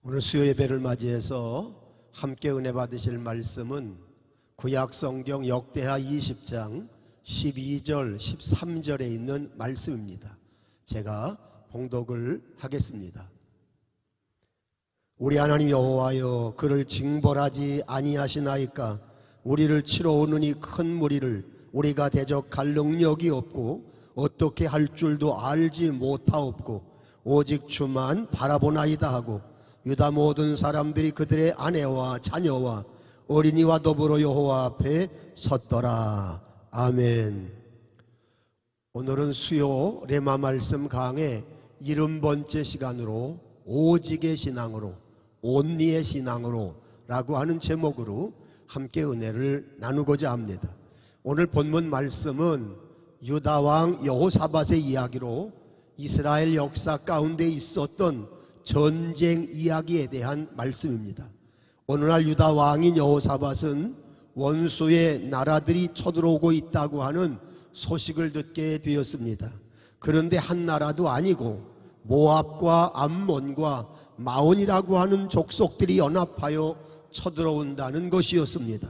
오늘 수요 예배를 맞이해서 함께 은혜 받으실 말씀은 구약 성경 역대하 20장 12절 13절에 있는 말씀입니다. 제가 봉독을 하겠습니다. 우리 하나님 여호와여, 그를 징벌하지 아니하시나이까? 우리를 치러 오는 이 큰 무리를 우리가 대적할 능력이 없고 어떻게 할 줄도 알지 못하옵고 오직 주만 바라보나이다 하고 유다 모든 사람들이 그들의 아내와 자녀와 어린이와 더불어 여호와 앞에 섰더라. 아멘. 오늘은 수요 레마 말씀 강의 70번째 시간으로 오직의 신앙으로, 온리의 신앙으로 라고 하는 제목으로 함께 은혜를 나누고자 합니다. 오늘 본문 말씀은 유다 왕 여호사밧의 이야기로 이스라엘 역사 가운데 있었던 전쟁 이야기에 대한 말씀입니다. 오늘날 유다 왕인 여호사밧은 원수의 나라들이 쳐들어오고 있다고 하는 소식을 듣게 되었습니다. 그런데 한 나라도 아니고 모압과 암몬과 마온이라고 하는 족속들이 연합하여 쳐들어온다는 것이었습니다.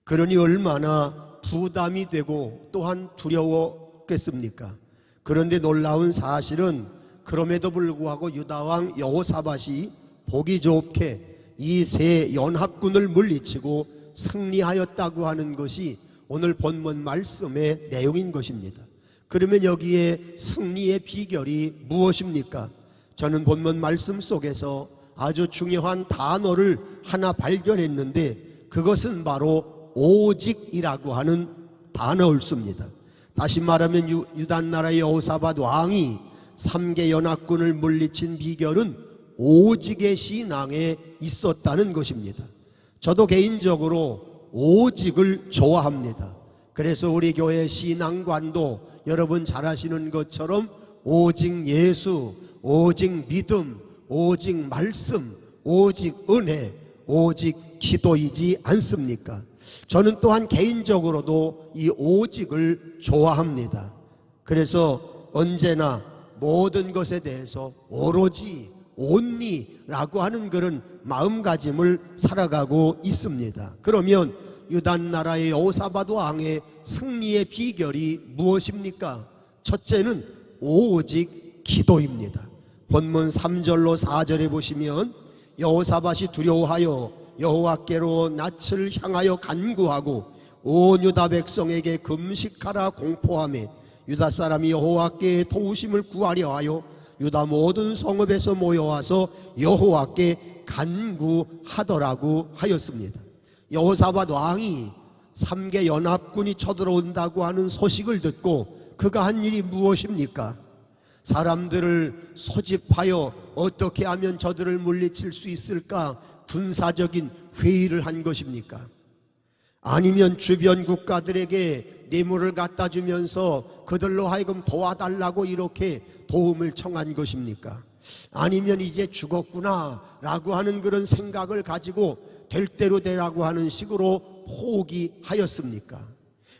그러니 얼마나 부담이 되고 또한 두려웠겠습니까? 그런데 놀라운 사실은 그럼에도 불구하고 유다왕 여호사밧이 보기 좋게 이 세 연합군을 물리치고 승리하였다고 하는 것이 오늘 본문 말씀의 내용인 것입니다. 그러면 여기에 승리의 비결이 무엇입니까? 저는 본문 말씀 속에서 아주 중요한 단어를 하나 발견했는데 그것은 바로 오직이라고 하는 단어였습니다. 다시 말하면 유다 나라의 여호사밧 왕이 3개 연합군을 물리친 비결은 오직의 신앙에 있었다는 것입니다. 저도 개인적으로 오직을 좋아합니다. 그래서 우리 교회 신앙관도 여러분 잘 아시는 것처럼 오직 예수, 오직 믿음, 오직 말씀, 오직 은혜, 오직 기도이지 않습니까? 저는 또한 개인적으로도 이 오직을 좋아합니다. 그래서 언제나 모든 것에 대해서 오로지 온리라고 하는 그런 마음가짐을 살아가고 있습니다. 그러면 유다 나라의 여호사밧 왕의 승리의 비결이 무엇입니까? 첫째는 오직 기도입니다. 본문 3절로 4절에 보시면 여호사밧이 두려워하여 여호와께로 낯을 향하여 간구하고 온 유다 백성에게 금식하라 공포하며 유다 사람이 여호와께 도우심을 구하려 하여 유다 모든 성읍에서 모여와서 여호와께 간구하더라고 하였습니다. 여호사밧 왕이 3개 연합군이 쳐들어온다고 하는 소식을 듣고 그가 한 일이 무엇입니까? 사람들을 소집하여 어떻게 하면 저들을 물리칠 수 있을까 군사적인 회의를 한 것입니까? 아니면 주변 국가들에게 뇌물을 갖다 주면서 그들로 하여금 도와달라고 이렇게 도움을 청한 것입니까? 아니면 이제 죽었구나 라고 하는 그런 생각을 가지고 될 대로 되라고 하는 식으로 포기하였습니까?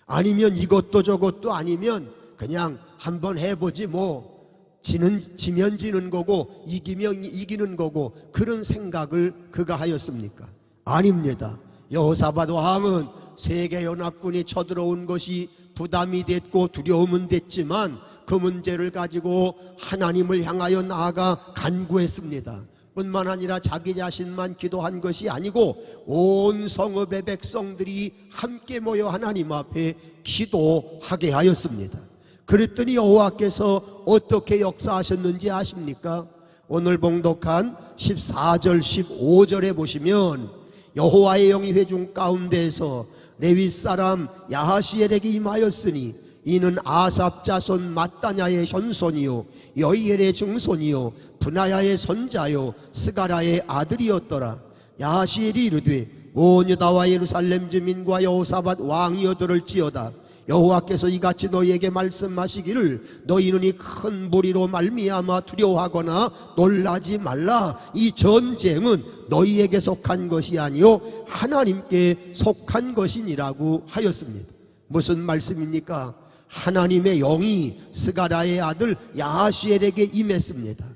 아니면 이것도 저것도 아니면 그냥 한번 해보지 뭐 지면 지는 거고 이기면 이기는 거고 그런 생각을 그가 하였습니까? 아닙니다. 여호사밧 왕은 세계 연합군이 쳐들어온 것이 부담이 됐고 두려움은 됐지만 그 문제를 가지고 하나님을 향하여 나아가 간구했습니다. 뿐만 아니라 자기 자신만 기도한 것이 아니고 온 성읍의 백성들이 함께 모여 하나님 앞에 기도하게 하였습니다. 그랬더니 여호와께서 어떻게 역사하셨는지 아십니까? 오늘 봉독한 14절 15절에 보시면 여호와의 영이 회중 가운데에서 레위 사람 야하시엘에게 임하였으니 이는 아삽 자손 마따냐의 현손이요 여이엘의 증손이요 분하야의 손자요 스가라의 아들이었더라. 야하시엘이 이르되 온 유다와 예루살렘 주민과 여호사밧 왕이여 들을지어다. 여호와께서 이같이 너희에게 말씀하시기를 너희는 이 큰 무리로 말미암아 두려워하거나 놀라지 말라. 이 전쟁은 너희에게 속한 것이 아니요 하나님께 속한 것이니라고 하였습니다. 무슨 말씀입니까? 하나님의 영이 스가라의 아들 야하시엘에게 임했습니다.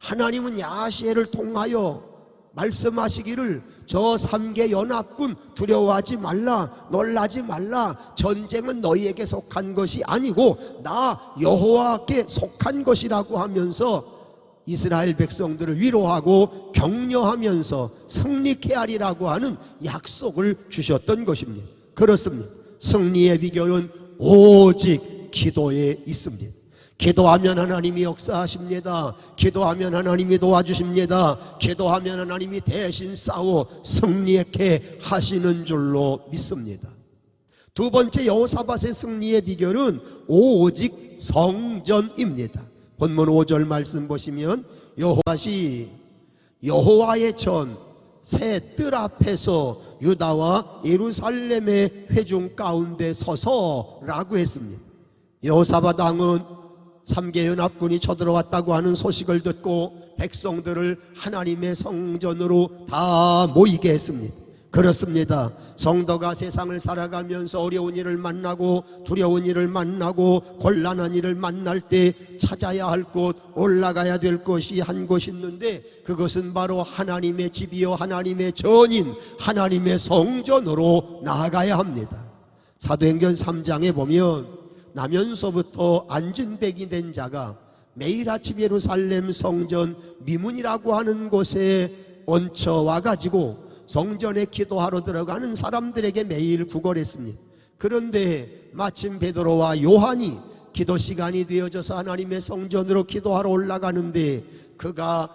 하나님은 야시엘을 통하여 말씀하시기를 저 3개 연합군 두려워하지 말라, 놀라지 말라. 전쟁은 너희에게 속한 것이 아니고 나 여호와께 속한 것이라고 하면서 이스라엘 백성들을 위로하고 격려하면서 승리케 하리라고 하는 약속을 주셨던 것입니다. 그렇습니다. 승리의 비결은 오직 기도에 있습니다. 기도하면 하나님이 역사하십니다. 기도하면 하나님이 도와주십니다. 기도하면 하나님이 대신 싸워 승리케 하시는 줄로 믿습니다. 두 번째 여호사밧의 승리의 비결은 오직 성전입니다. 본문 5절 말씀 보시면 여호사밧이 여호와의 전 새 뜰 앞에서 유다와 예루살렘의 회중 가운데 서서라고 했습니다. 여호사밧 왕은 3개 연합군이 쳐들어왔다고 하는 소식을 듣고 백성들을 하나님의 성전으로 다 모이게 했습니다. 그렇습니다. 성도가 세상을 살아가면서 어려운 일을 만나고 두려운 일을 만나고 곤란한 일을 만날 때 찾아야 할 곳, 올라가야 될 곳이 한 곳이 있는데 그것은 바로 하나님의 집이요 하나님의 전인 하나님의 성전으로 나아가야 합니다. 사도행전 3장에 보면 나면서부터 안진백이 된 자가 매일 아침 예루살렘 성전 미문이라고 하는 곳에 얹혀 와가지고 성전에 기도하러 들어가는 사람들에게 매일 구걸했습니다. 그런데 마침 베드로와 요한이 기도 시간이 되어져서 하나님의 성전으로 기도하러 올라가는데 그가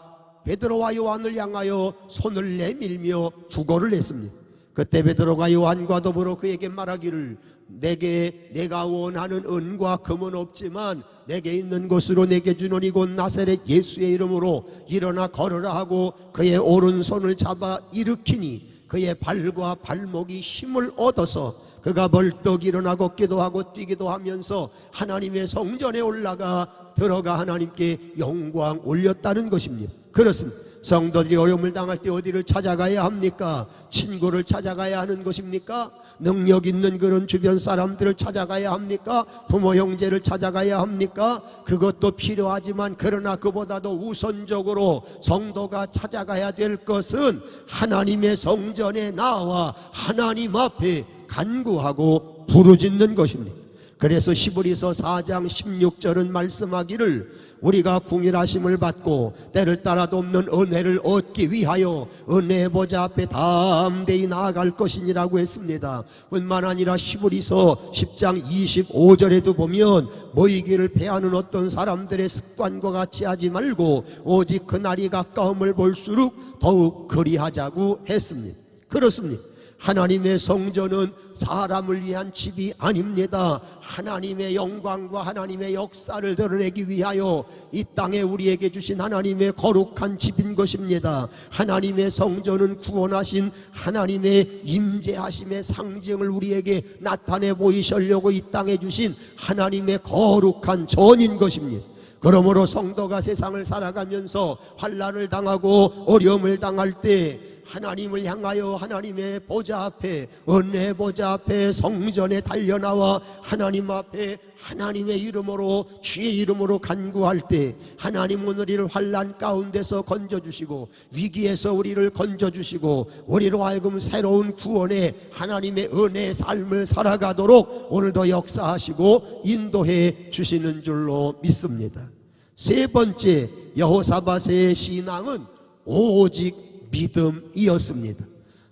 베드로와 요한을 향하여 손을 내밀며 구걸을 했습니다. 그때 베드로가 요한과 더불어 그에게 말하기를 내게 내가 원하는 은과 금은 없지만 내게 있는 것으로 내게 주노니 곧 나사렛 예수의 이름으로 일어나 걸으라 하고 그의 오른손을 잡아 일으키니 그의 발과 발목이 힘을 얻어서 그가 벌떡 일어나 걷기도 하고 뛰기도 하면서 하나님의 성전에 올라가 들어가 하나님께 영광 올렸다는 것입니다. 그렇습니다. 성도들이 어려움을 당할 때 어디를 찾아가야 합니까? 친구를 찾아가야 하는 것입니까? 능력 있는 그런 주변 사람들을 찾아가야 합니까? 부모 형제를 찾아가야 합니까? 그것도 필요하지만 그러나 그보다도 우선적으로 성도가 찾아가야 될 것은 하나님의 성전에 나와 하나님 앞에 간구하고 부르짖는 것입니다. 그래서 히브리서 4장 16절은 말씀하기를 우리가 궁일하심을 받고 때를 따라 돕는 은혜를 얻기 위하여 은혜의 보좌 앞에 담대히 나아갈 것이니라고 했습니다. 뿐만 아니라 히브리서 10장 25절에도 보면 모이기를 패하는 어떤 사람들의 습관과 같이 하지 말고 오직 그날이 가까움을 볼수록 더욱 그리하자고 했습니다. 그렇습니다. 하나님의 성전은 사람을 위한 집이 아닙니다. 하나님의 영광과 하나님의 역사를 드러내기 위하여 이 땅에 우리에게 주신 하나님의 거룩한 집인 것입니다. 하나님의 성전은 구원하신 하나님의 임재하심의 상징을 우리에게 나타내 보이시려고 이 땅에 주신 하나님의 거룩한 전인 것입니다. 그러므로 성도가 세상을 살아가면서 환난을 당하고 어려움을 당할 때 하나님을 향하여 하나님의 보좌 앞에 은혜의 보좌 앞에 성전에 달려나와 하나님 앞에 하나님의 이름으로 주의 이름으로 간구할 때 하나님은 우리를 환난 가운데서 건져주시고 위기에서 우리를 건져주시고 우리로 하여금 새로운 구원의 하나님의 은혜의 삶을 살아가도록 오늘도 역사하시고 인도해 주시는 줄로 믿습니다. 세 번째 여호사밧의 신앙은 오직 믿음이었습니다.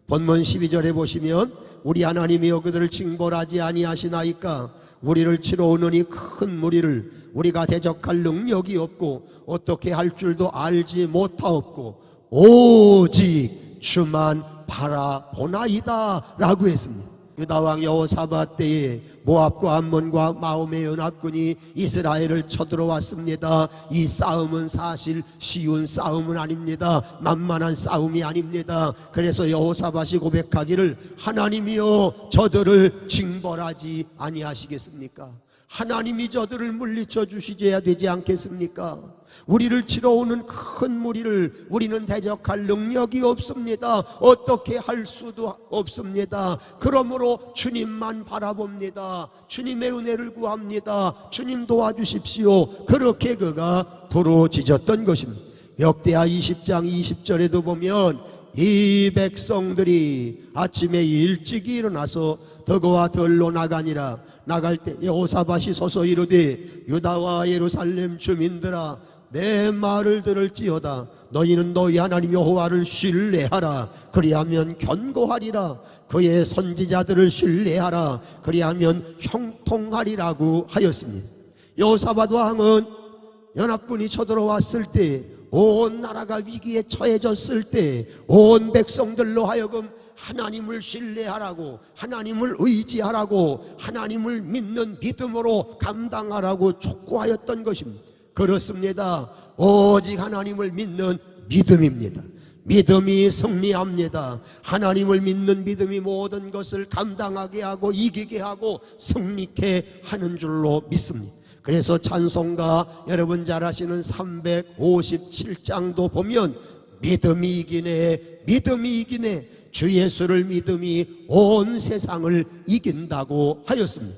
본문 12절에 보시면 우리 하나님이여 그들을 징벌하지 아니하시나이까 우리를 치러 오느니 큰 무리를 우리가 대적할 능력이 없고 어떻게 할 줄도 알지 못하옵고 오직 주만 바라보나이다 라고 했습니다. 유다왕 여호사밧 때에 모압과 암몬과 마홈의 연합군이 이스라엘을 쳐들어왔습니다. 이 싸움은 사실 쉬운 싸움은 아닙니다. 만만한 싸움이 아닙니다. 그래서 여호사밧이 고백하기를 하나님이여 저들을 징벌하지 아니하시겠습니까? 하나님이 저들을 물리쳐 주시져야 되지 않겠습니까? 우리를 치러 오는 큰 무리를 우리는 대적할 능력이 없습니다. 어떻게 할 수도 없습니다. 그러므로 주님만 바라봅니다. 주님의 은혜를 구합니다. 주님 도와주십시오. 그렇게 그가 부르짖었던 것입니다. 역대하 20장 20절에도 보면 이 백성들이 아침에 일찍 일어나서 더거와 들로 나가니라. 나갈 때 여호사밧이 서서 이르되 유다와 예루살렘 주민들아 내 말을 들을지어다. 너희는 너희 하나님 여호와를 신뢰하라. 그리하면 견고하리라. 그의 선지자들을 신뢰하라. 그리하면 형통하리라고 하였습니다. 여호사밧 왕은 연합군이 쳐들어왔을 때, 온 나라가 위기에 처해졌을 때 온 백성들로 하여금 하나님을 신뢰하라고, 하나님을 의지하라고, 하나님을 믿는 믿음으로 감당하라고 촉구하였던 것입니다. 그렇습니다. 오직 하나님을 믿는 믿음입니다. 믿음이 승리합니다. 하나님을 믿는 믿음이 모든 것을 감당하게 하고 이기게 하고 승리케 하는 줄로 믿습니다. 그래서 찬송가 여러분 잘 아시는 357장도 보면 믿음이 이기네, 믿음이 이기네, 주 예수를 믿음이 온 세상을 이긴다고 하였습니다.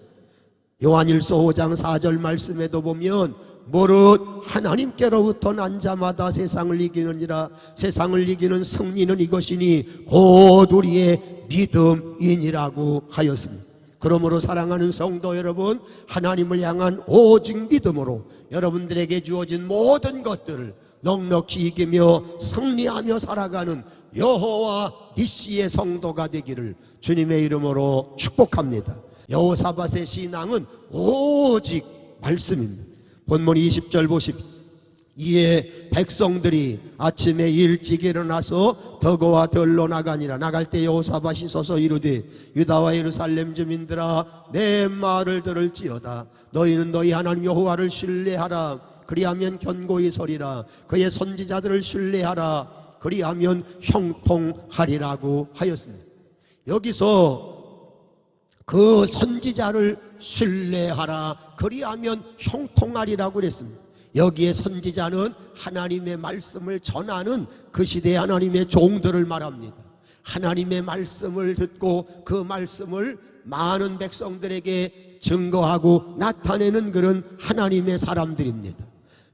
요한일서 5장 4절 말씀에도 보면 무릇 하나님께로부터 난 자마다 세상을 이기느니라. 세상을 이기는 승리는 이것이니 곧 우리의 믿음이니라고 하였습니다. 그러므로 사랑하는 성도 여러분, 하나님을 향한 오직 믿음으로 여러분들에게 주어진 모든 것들을 넉넉히 이기며 승리하며 살아가는 여호와 니시의 성도가 되기를 주님의 이름으로 축복합니다. 여호사밧의 신앙은 오직 말씀입니다. 본문 20절 보십시오. 이에 백성들이 아침에 일찍 일어나서 더거와 들로 나가니라. 나갈 때 여호사밧이 서서 이르되 유다와 예루살렘 주민들아 내 말을 들을지어다. 너희는 너희 하나님 여호와를 신뢰하라. 그리하면 견고히 서리라. 그의 선지자들을 신뢰하라. 그리하면 형통하리라고 하였습니다. 여기서 그 선지자를 신뢰하라. 그리하면 형통하리라고 그랬습니다. 여기에 선지자는 하나님의 말씀을 전하는 그 시대의 하나님의 종들을 말합니다. 하나님의 말씀을 듣고 그 말씀을 많은 백성들에게 증거하고 나타내는 그런 하나님의 사람들입니다.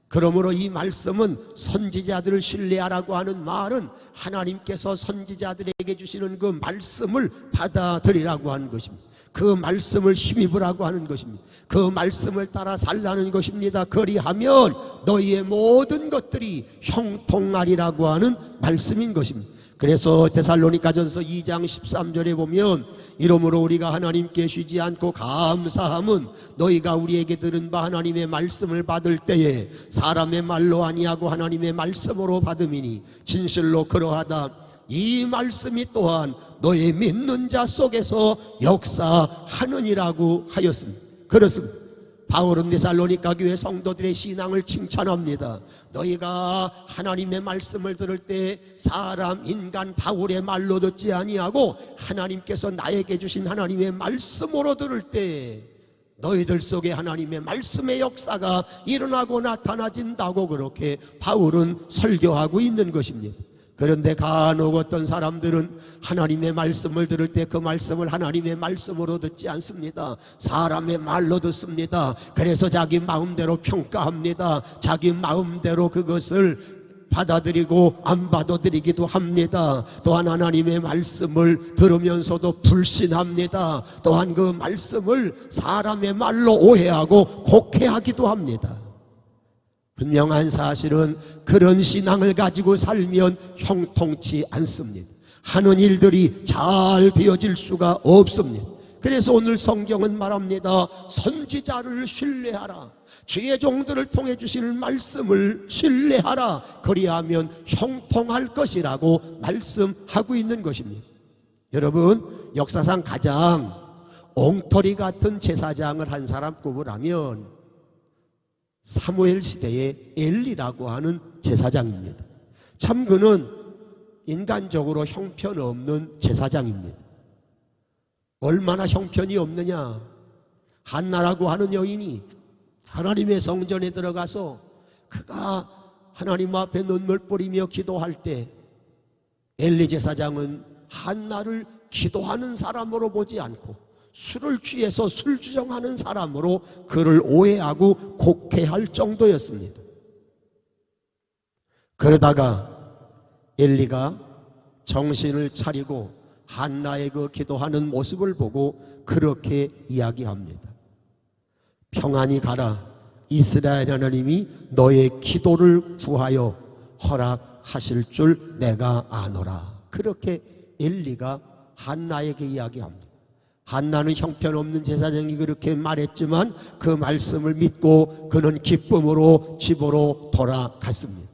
그러므로 이 말씀은 선지자들을 신뢰하라고 하는 말은 하나님께서 선지자들에게 주시는 그 말씀을 받아들이라고 하는 것입니다. 그 말씀을 힘입으라고 하는 것입니다. 그 말씀을 따라 살라는 것입니다. 그리하면 너희의 모든 것들이 형통하리라고 하는 말씀인 것입니다. 그래서 데살로니가전서 2장 13절에 보면 이러므로 우리가 하나님께 쉬지 않고 감사함은 너희가 우리에게 들은 바 하나님의 말씀을 받을 때에 사람의 말로 아니하고 하나님의 말씀으로 받음이니 진실로 그러하다. 이 말씀이 또한 너희 믿는 자 속에서 역사하느니라고 하였습니다. 그렇습니다. 바울은 데살로니가 교회 성도들의 신앙을 칭찬합니다. 너희가 하나님의 말씀을 들을 때 사람 인간 바울의 말로 듣지 아니하고 하나님께서 나에게 주신 하나님의 말씀으로 들을 때 너희들 속에 하나님의 말씀의 역사가 일어나고 나타나진다고 그렇게 바울은 설교하고 있는 것입니다. 그런데 간혹 어떤 사람들은 하나님의 말씀을 들을 때 그 말씀을 하나님의 말씀으로 듣지 않습니다. 사람의 말로 듣습니다. 그래서 자기 마음대로 평가합니다. 자기 마음대로 그것을 받아들이고 안 받아들이기도 합니다. 또한 하나님의 말씀을 들으면서도 불신합니다. 또한 그 말씀을 사람의 말로 오해하고 곡해하기도 합니다. 분명한 사실은 그런 신앙을 가지고 살면 형통치 않습니다. 하는 일들이 잘 되어질 수가 없습니다. 그래서 오늘 성경은 말합니다. 선지자를 신뢰하라. 주의 종들을 통해 주시는 말씀을 신뢰하라. 그리하면 형통할 것이라고 말씀하고 있는 것입니다. 여러분, 역사상 가장 엉터리 같은 제사장을 한 사람 꼽으라면 사무엘 시대의 엘리라고 하는 제사장입니다. 참 그는 인간적으로 형편없는 제사장입니다. 얼마나 형편이 없느냐. 한나라고 하는 여인이 하나님의 성전에 들어가서 그가 하나님 앞에 눈물 뿌리며 기도할 때 엘리 제사장은 한나를 기도하는 사람으로 보지 않고 술을 취해서 술주정하는 사람으로 그를 오해하고 곡해할 정도였습니다. 그러다가 엘리가 정신을 차리고 한나의 그 기도하는 모습을 보고 그렇게 이야기합니다. 평안히 가라. 이스라엘 하나님이 너의 기도를 구하여 허락하실 줄 내가 아노라. 그렇게 엘리가 한나에게 이야기합니다. 한나는 형편없는 제사장이 그렇게 말했지만 그 말씀을 믿고 그는 기쁨으로 집으로 돌아갔습니다.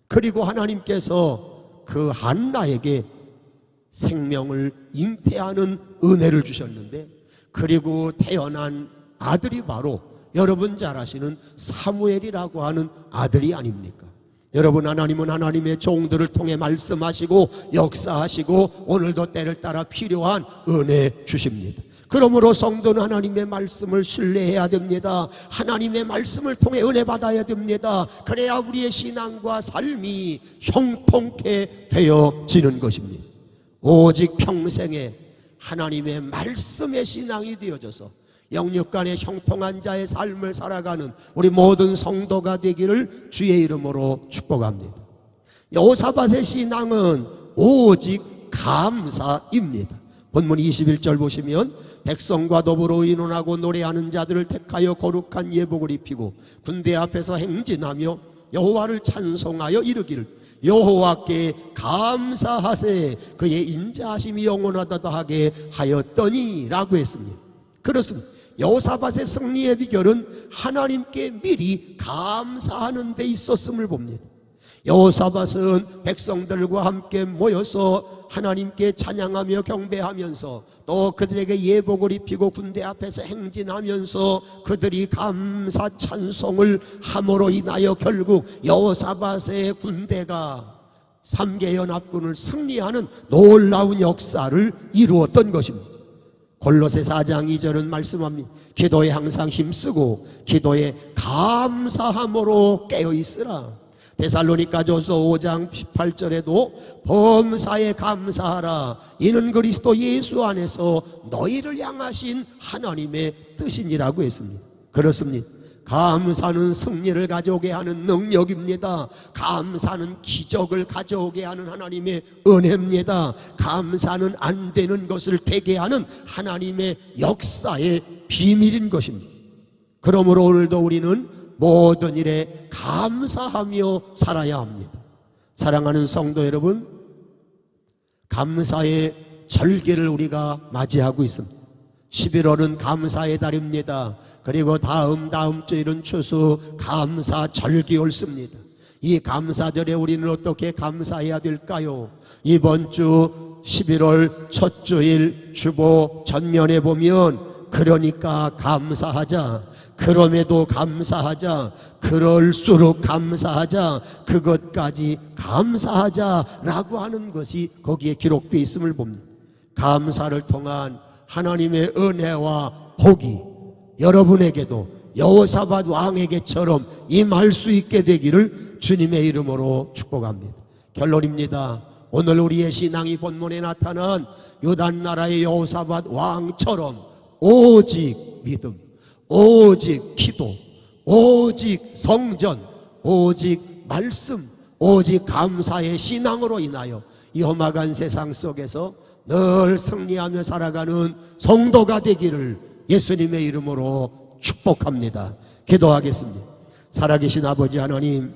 그리고 하나님께서 그 한나에게 생명을 잉태하는 은혜를 주셨는데, 그리고 태어난 아들이 바로 여러분 잘 아시는 사무엘이라고 하는 아들이 아닙니까? 여러분, 하나님은 하나님의 종들을 통해 말씀하시고 역사하시고 오늘도 때를 따라 필요한 은혜 주십니다. 그러므로 성도는 하나님의 말씀을 신뢰해야 됩니다. 하나님의 말씀을 통해 은혜 받아야 됩니다. 그래야 우리의 신앙과 삶이 형통케 되어지는 것입니다. 오직 평생에 하나님의 말씀의 신앙이 되어져서 영육간의 형통한 자의 삶을 살아가는 우리 모든 성도가 되기를 주의 이름으로 축복합니다. 여호사밧의 신앙은 오직 감사입니다. 본문 21절 보시면 백성과 더불어 의논하고 노래하는 자들을 택하여 거룩한 예복을 입히고 군대 앞에서 행진하며 여호와를 찬송하여 이르기를 여호와께 감사하세 그의 인자하심이 영원하다 하게 하였더니 라고 했습니다. 그렇습니다. 여호사밧의 승리의 비결은 하나님께 미리 감사하는 데 있었음을 봅니다. 여호사밧은 백성들과 함께 모여서 하나님께 찬양하며 경배하면서 또 그들에게 예복을 입히고 군대 앞에서 행진하면서 그들이 감사 찬송을 함으로 인하여 결국 여호사밧의 군대가 3개 연합군을 승리하는 놀라운 역사를 이루었던 것입니다. 골로새 4장 2절은 말씀합니다. 기도에 항상 힘쓰고 기도에 감사함으로 깨어있으라. 데살로니가전서 5장 18절에도 범사에 감사하라. 이는 그리스도 예수 안에서 너희를 향하신 하나님의 뜻이니라고 했습니다. 그렇습니다. 감사는 승리를 가져오게 하는 능력입니다. 감사는 기적을 가져오게 하는 하나님의 은혜입니다. 감사는 안 되는 것을 되게 하는 하나님의 역사의 비밀인 것입니다. 그러므로 오늘도 우리는 모든 일에 감사하며 살아야 합니다. 사랑하는 성도 여러분, 감사의 절기를 우리가 맞이하고 있습니다. 11월은 감사의 달입니다. 그리고 다음 주일은 추수 감사 절기 옳습니다. 이 감사절에 우리는 어떻게 감사해야 될까요? 이번 주 11월 첫 주일 주보 전면에 보면 그러니까 감사하자, 그럼에도 감사하자, 그럴수록 감사하자, 그것까지 감사하자라고 하는 것이 거기에 기록되어 있음을 봅니다. 감사를 통한 하나님의 은혜와 복이 여러분에게도 여호사밧 왕에게처럼 임할 수 있게 되기를 주님의 이름으로 축복합니다. 결론입니다. 오늘 우리의 신앙이 본문에 나타난 요단 나라의 여호사밧 왕처럼 오직 믿음, 오직 기도, 오직 성전, 오직 말씀, 오직 감사의 신앙으로 인하여 이 험악한 세상 속에서 늘 승리하며 살아가는 성도가 되기를 예수님의 이름으로 축복합니다. 기도하겠습니다. 살아계신 아버지 하나님,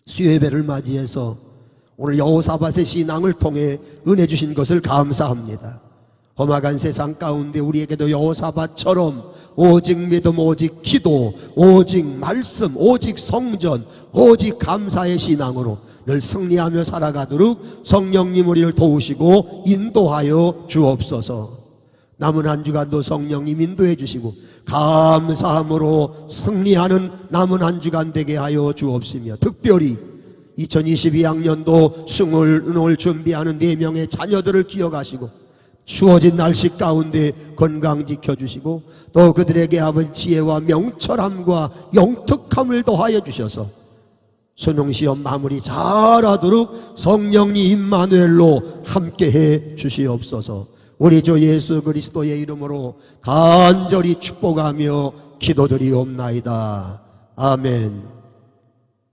수요예배를 맞이해서 오늘 여호사밧의 신앙을 통해 은혜 주신 것을 감사합니다. 험악한 세상 가운데 우리에게도 여호사밧처럼 오직 믿음, 오직 기도, 오직 말씀, 오직 성전, 오직 감사의 신앙으로 늘 승리하며 살아가도록 성령님 우리를 도우시고 인도하여 주옵소서. 남은 한 주간도 성령님 인도해 주시고 감사함으로 승리하는 남은 한 주간 되게 하여 주옵시며, 특별히 2022학년도 승을 준비하는 4명의 자녀들을 기억하시고 추워진 날씨 가운데 건강 지켜주시고 또 그들에게 아버지 지혜와 명철함과 영특함을 더하여 주셔서 수능시험 마무리 잘하도록 성령님 임마누엘로 함께해 주시옵소서. 우리 주 예수 그리스도의 이름으로 간절히 축복하며 기도드리옵나이다. 아멘.